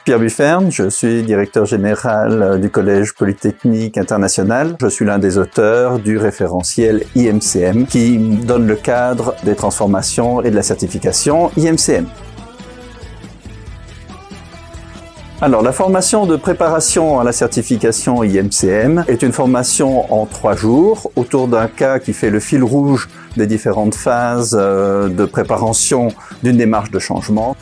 Pierre Bufferne, je suis directeur général du Collège Polytechnique International. Je suis l'un des auteurs du référentiel IMCM qui donne le cadre des transformations et de la certification IMCM. Alors, la formation de préparation à la certification IMCM est une formation en 3 jours autour d'un cas qui fait le fil rouge des différentes phases de préparation d'une démarche de changement.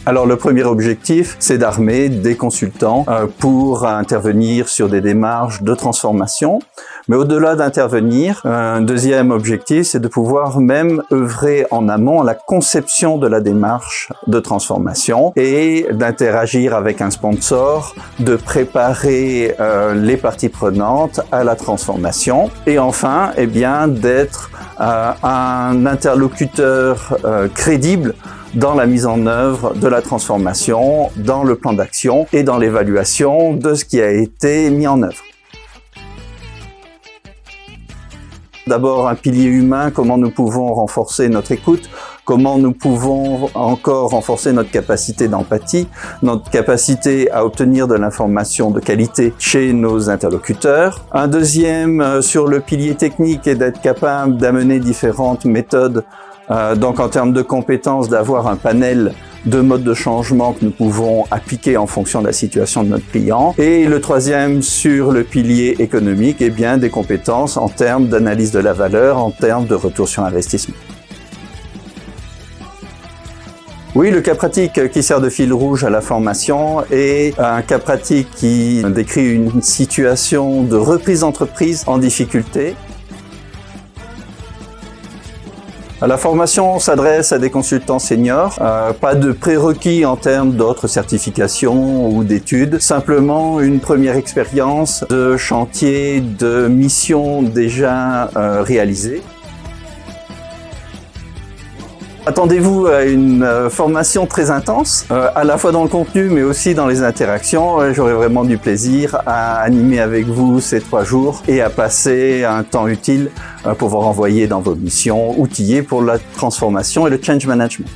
Alors le premier objectif, c'est d'armer des consultants pour intervenir sur des démarches de transformation. Mais au-delà d'intervenir, un deuxième objectif, c'est de pouvoir même œuvrer en amont à la conception de la démarche de transformation et d'interagir avec un sponsor, de préparer les parties prenantes à la transformation. Et enfin, eh bien, d'être un interlocuteur crédible dans la mise en œuvre de la transformation, dans le plan d'action et dans l'évaluation de ce qui a été mis en œuvre. D'abord, un pilier humain, comment nous pouvons renforcer notre écoute, comment nous pouvons encore renforcer notre capacité d'empathie, notre capacité à obtenir de l'information de qualité chez nos interlocuteurs. Un deuxième sur le pilier technique est d'être capable d'amener différentes méthodes, donc en termes de compétences, d'avoir un panel de modes de changement que nous pouvons appliquer en fonction de la situation de notre client. Et le troisième, sur le pilier économique, eh bien des compétences en termes d'analyse de la valeur, en termes de retour sur investissement. Oui, le cas pratique qui sert de fil rouge à la formation est un cas pratique qui décrit une situation de reprise d'entreprise en difficulté. La formation s'adresse à des consultants seniors, pas de prérequis en termes d'autres certifications ou d'études, simplement une première expérience de chantier, de mission déjà réalisée. Attendez-vous à une formation très intense, à la fois dans le contenu mais aussi dans les interactions. J'aurai vraiment du plaisir à animer avec vous ces 3 jours et à passer un temps utile pour vous renvoyer dans vos missions outillées pour la transformation et le change management.